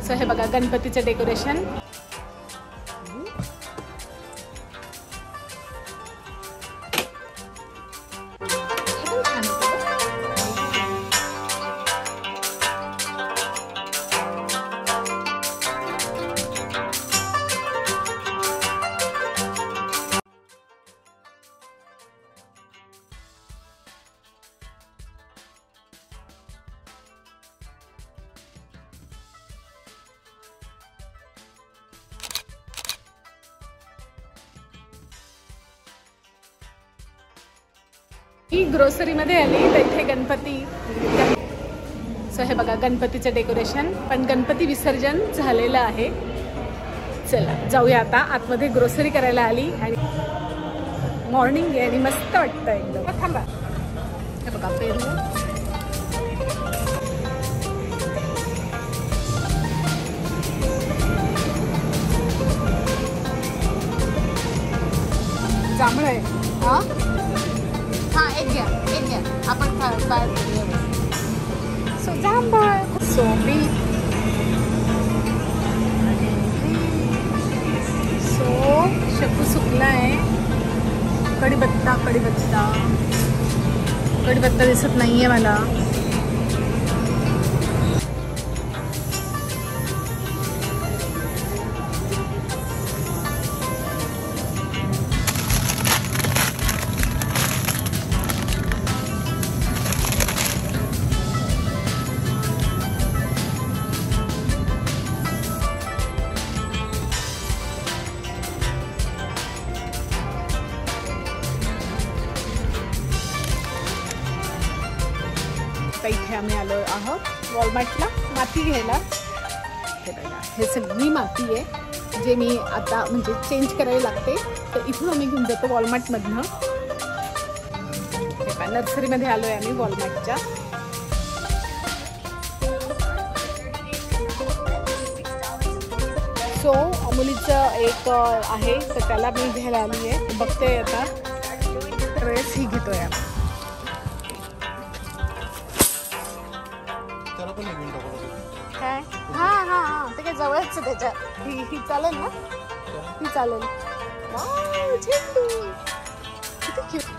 So हे बघा गणपतीचे डेकोरेशन. ही ग्रोसरी मध्ये आली तर इथे गणपती. सो हे बघा गणपतीचे डेकोरेशन. पण गणपती विसर्जन झालेलं आहे. चला जाऊया आता आतमध्ये. ग्रोसरी करायला आली आणि मॉर्निंग आहे आणि मस्त वाटतं एकदम. थांबा. हे बघा पेरू. जांभळं आहे. हा हा एक घ्या आपण सो जांभळ. So bit. सो शेपू सुकला आहे. कढीपत्ता दिसत नाहीये मला. इथे आम्ही आलो आहोत वॉलमार्टला माती घ्यायला. हे बघा हे सगळी माती आहे जे मी आता म्हणजे चेंज करायला लागते. तर इथून आम्ही घेऊन जातो वॉलमार्टमधनं. हे बघा नर्सरीमध्ये आलो आहे आम्ही वॉलमार्टच्या. सो मुलीचं एक आहे तर त्याला मी घ्यायला आली आहे. बघते आता ड्रेस ही घेतोय. हा हा हा ते काय जवळच त्याच्या. ही चालेल ना. ही चालेल. वाव झेंडू किती क्यूट.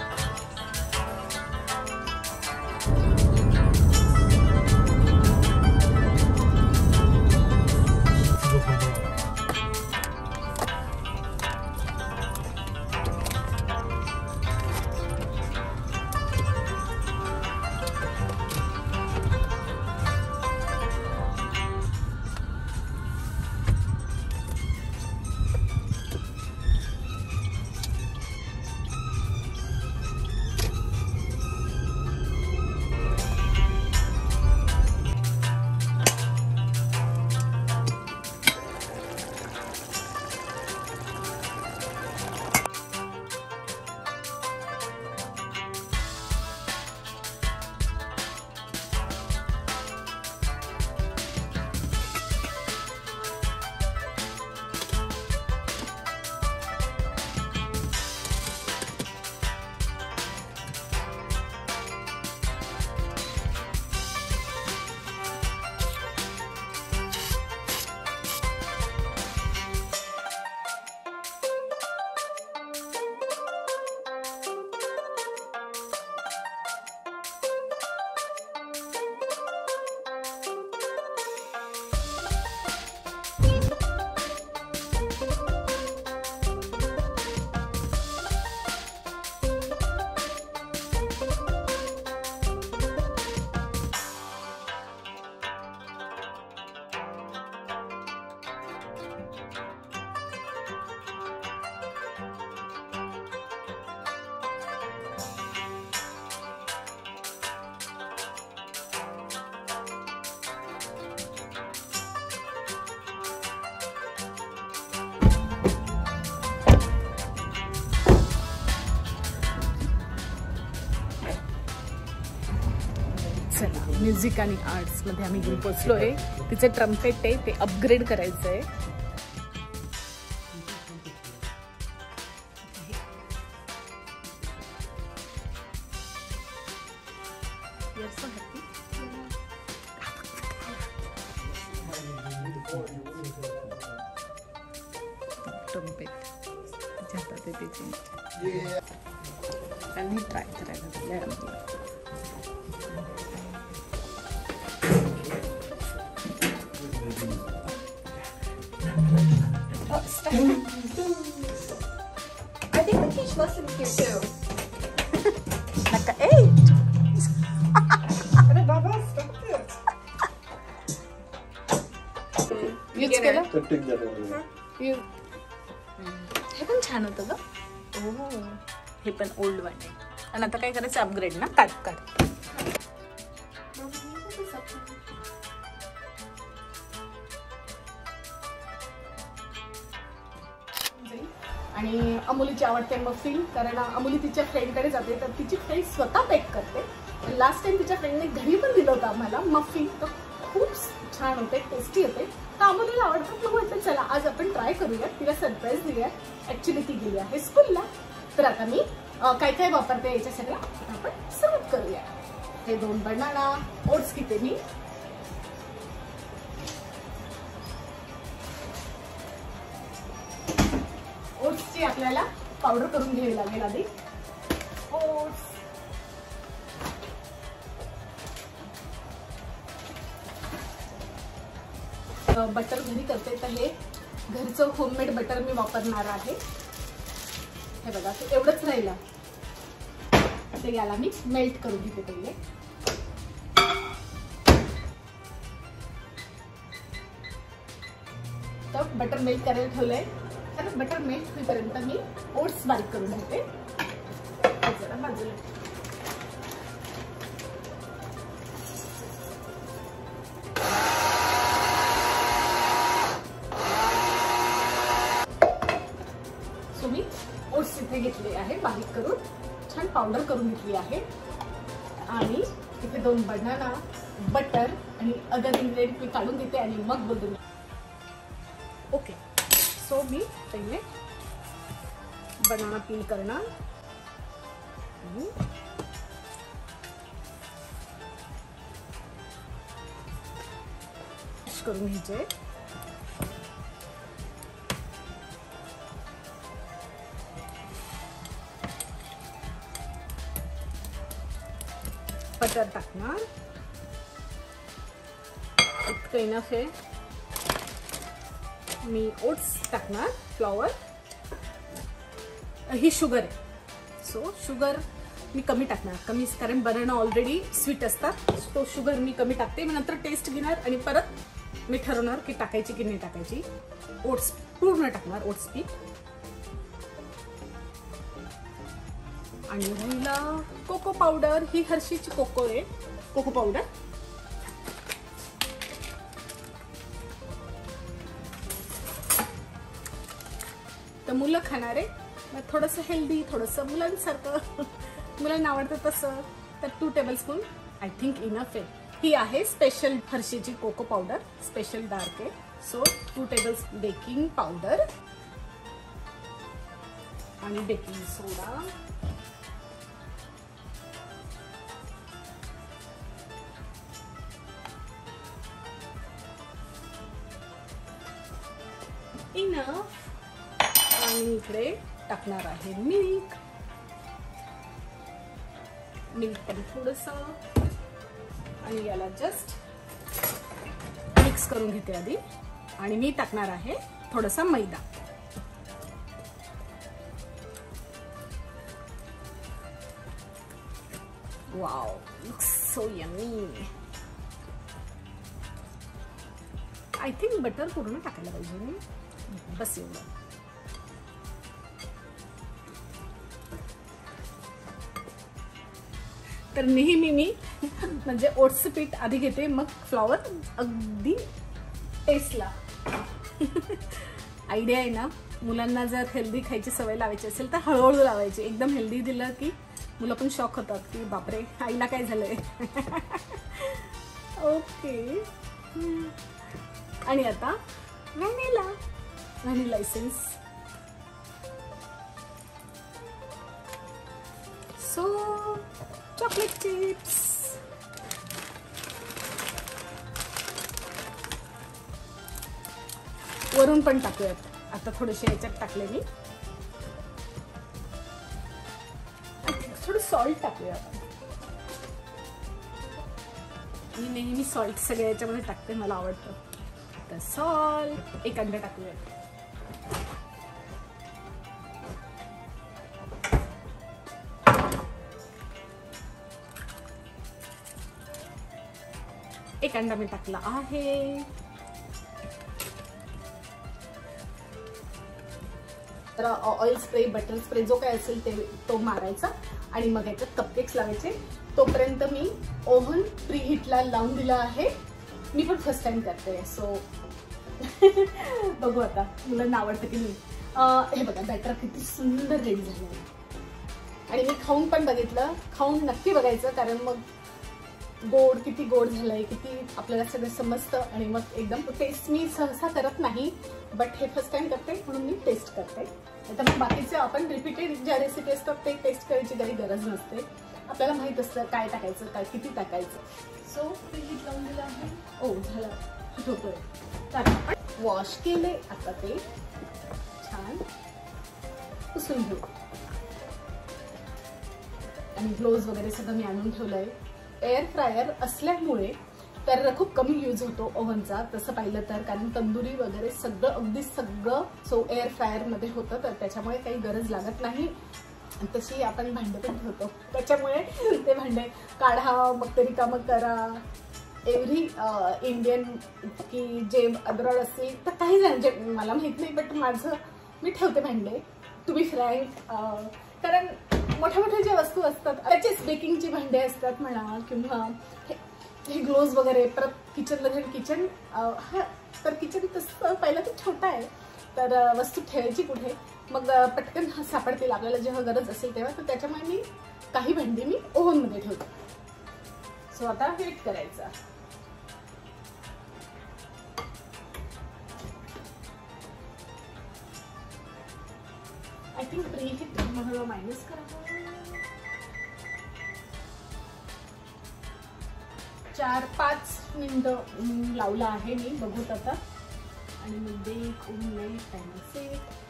म्युझिक आणि आर्ट्समध्ये आम्ही घेऊन पोचलो आहे. तिचे ट्रम्पेट आहे ते अपग्रेड करायचं आहे. ट्रम्पेट जातात त्याची आणि ट्राय करायला I think we teach lessons here too. Hey! Baba, stop it. Use केलं हे पण छान होतं ग. हे पण ओल्ड वन आहे आणि आता काय करायचं अपग्रेड ना. काढ काढ. आणि अमोलीची आवडते मफिन, कारण अमोली तिच्या फ्रेंडकडे जाते तर तिची फ्रेंड स्वतः बेक करते. लास्ट टाइम तिच्या फ्रेंडने घरी पण दिलं होतं आम्हाला मफिन, तर खूप छान होते, टेस्टी होते. तर अमोलीला आवडतं. मग म्हटलं चला आज आपण ट्राय करूया, तिला सरप्राईज दिली. ऍक्च्युली ती गेली आहे स्कूलला. तर आता मी काय काय वापरते याच्या सगळ्या आपण सुरुवात करूया. हे 2 बनाना ओट्स घेते मी. ओट्सची आपल्याला पावडर करून घ्यावी लागेल आधी. ओट्स, बटर घरी करते तर हे घरचं होममेड बटर मी वापरणार आहे. हे बघा ते एवढंच राहिलं. ते याला मी मेल्ट करून घेते पहिले. तर बटर मेल्ट करायला ठेवलंय. तर बटर मेल्ट होईपर्यंत मी ओट्स बारीक करून घेते. जरा बाजूला मी ओट्स इथे घेतले आहे बारीक करून, छान पावडर करून घेतली आहे. आणि इथे 2 बनाना, बटर आणि अदर इन्ग्रेडियंट मी काढून घेते आणि मग बोलते. ओके, सो मी पहिले बनाना पील करणार. करून घ्यायचे. बटर टाकणार. इतकं इनफ आहे. मी ओट्स टाकणार, फ्लॉवर. ही शुगर आहे, सो शुगर मी कमी टाकणार. कमी कारण बनाना ऑलरेडी स्वीट असतात, तो शुगर मी कमी टाकते. मी नंतर टेस्ट घेणार आणि परत मी ठरवणार की टाकायची की नाही टाकायची. ओट्स पूर्ण टाकणार, ओट्स पीठ. आणि राहिला कोको पावडर. ही हर्षीची कोको आहे, कोको पावडर. तर मुलं खाणार आहे, मग थोडंसं हेल्दी, थोडंसं मुलांसारखं, मुलांना आवडतं तसं. तर 2 टेबलस्पून आय थिंक इनफ आहे. ही आहे special हर्षीची cocoa powder, special dark आहे. सो 2 टेबल्स बेकिंग पावडर आणि बेकिंग सोडा. इनफ. आणि इकडे टाकणार आहे मिल्क. मिल्क पण थोडंसं. आणि याला जस्ट मिक्स करून घेते आधी. आणि मी टाकणार आहे थोडासा मैदा. Wow, looks so yummy. I think butter पूर्ण टाकायला पाहिजे मी. बस एवढं. तर नेहमी मी म्हणजे ओट्सचं पीठ आधी घेते, मग फ्लॉवर अगदी टेस्टला. आयडिया आहे ना. मुलांना जर हेल्दी खायची सवय लावायची असेल तर हळूहळू लावायची. एकदम हेल्दी दिलं की मुलं पण शॉक होतात की बापरे आईला काय झालंय. ओके. आणि आता vanilla essence. So chocolate chips. वरून पण टाकूयात. आता थोडेसे याच्यात टाकले मी. थोडं सॉल्ट टाकूया आपण. मी नेहमी सॉल्ट सगळ्या याच्यामध्ये टाकते, मला आवडतं. तर सॉल्ट एक अंडा टाकूया. एक अंडा मी टाकला आहे. तर ऑइल स्प्रे, बटर स्प्रे जो काय असेल ते तो मारायचा आणि मग याच्यात कपकेक्स लावायचे. तोपर्यंत मी ओव्हन प्रीहीटला लावून दिला आहे. मी पण फर्स्ट टाइम करते, सो बघू आता मुलांना आवडतं की नाही. हे बघा बॅटर किती सुंदर रेडी झालं आहे. आणि मी खाऊन पण बघितलं. खाऊन नक्की बघायचं, कारण मग गोड किती गोड झालंय, किती आपल्याला सगळं समजतं. आणि मग एकदम टेस्ट मी सहसा करत नाही, बट हे फर्स्ट टाइम करते म्हणून मी टेस्ट करते. तर मग बाकीचे आपण रिपीटेड ज्या रेसिपी असतात ते टेस्ट करायची काही गरज नसते. आपल्याला माहित असतं काय टाकायचं, काय किती टाकायचं. सो प्रीहीट लावून दिलं आहे. ओ झालं होतोय. तर आपण वॉश केले. आता ते छान पुसून घेऊ. आणि ग्लोव्ज वगैरे सगळं मी आणून ठेवलंय. एअर फ्रायर असल्यामुळे तर खूप कमी यूज होतो ओव्हनचा तसं पाहिलं तर, कारण तंदुरी वगैरे सगळं अगदी सगळं सो एअर फ्रायर मध्ये होतं, तर त्याच्यामुळे काही गरज लागत नाही. तशी आपण भांडे पण ठेवतो, त्याच्यामुळे ते भांडे काढा मग ते रिकामं करा. एव्हरी इंडियन की जे अब्रॉड असतील तर काही जण, जे मला माहित नाही, बट माझं मी ठेवते भांडे टू बी फ्रँक. कारण मोठ्या मोठ्या ज्या वस्तू असतात त्याचेच बेकिंगची भांडे असतात म्हणा, किंवा हे ग्लोव्ज वगैरे. परत किचन हा तर किचन तसं पहिलं तर छोटा आहे, तर वस्तू ठेवायची कुठे, मग पटकन सापडतील आपल्याला जेव्हा गरज असेल तेव्हा. तर त्याच्यामुळे मी काही भांडी मी ओव्हनमध्ये ठेवते. सो आता हीट करायचं. आय थिंक प्रीहीट मला मायनस करावं. 4-5 मिनिटं लावलं आहे मी, बघूत आता. आणि मग देखून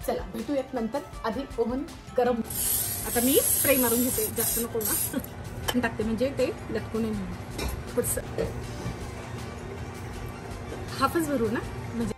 चला भेटूयात नंतर. आधी ओव्हन गरम. आता मी स्प्रे मारून घेते, जास्त नको ना टाकते म्हणजे ते लटकून येईल. हाफच भरू ना म्हणजे.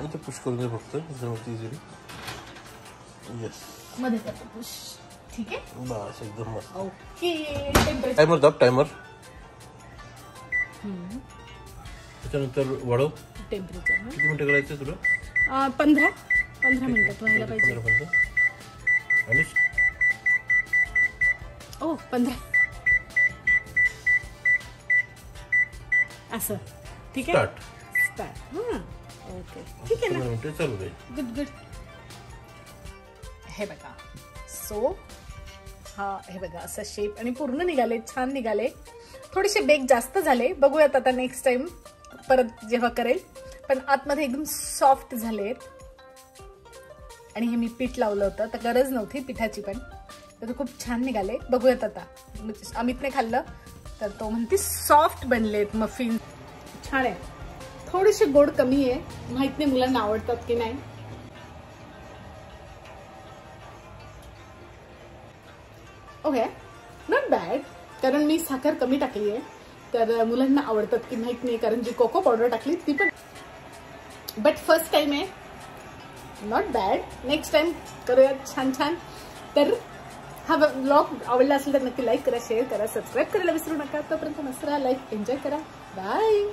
इथे पुश करून दे फक्त, जमते इझिली. यस मध्ये करते पुश. ठीक आहे, बस एकदम मस्त. ओके. टायमर दाब, टायमर. त्याच्यानंतर वाढव टेम्परेचर. किती मिनिटं करायचं तुला? 15 मिनिटात व्हायला पाहिजे. 15 आणि 15 असं. ठीक आहे, स्टार्ट. ओके ठीक आहे ना, चालू दे. गुड. हे बघा. सो हा हे बघा असा शेप आणि पूर्ण निघाले, छान निघाले. थोडेसे बेक जास्त झाले, बघूयात आता नेक्स्ट टाइम परत जेव्हा करेल. पण आतमध्ये एकदम सॉफ्ट झालेत. आणि हे मी पीठ लावलं होतं तर गरज नव्हती पिठाची, पण तर खूप छान निघाले. बघूयात आता. अमितने खाल्लं तर तो म्हणते सॉफ्ट बनलेत मफिन. छान आहे. थोडीशी गोड कमी आहे, माहित नाही मुलांना आवडतात की नाही. Okay, not bad. कारण मी साखर कमी टाकली आहे, तर मुलांना आवडतात की माहित नाही, कारण जी कोको पावडर टाकली ती पण. बट फर्स्ट टाइम आहे, नॉट बॅड. नेक्स्ट टाइम करूया छान छान. तर हा ब्लॉग आवडला असेल तर नक्की लाईक करा, शेअर करा, सबस्क्राईब करायला विसरू नका. तोपर्यंत मस्त राहा, लाईफ एन्जॉय करा. बाय.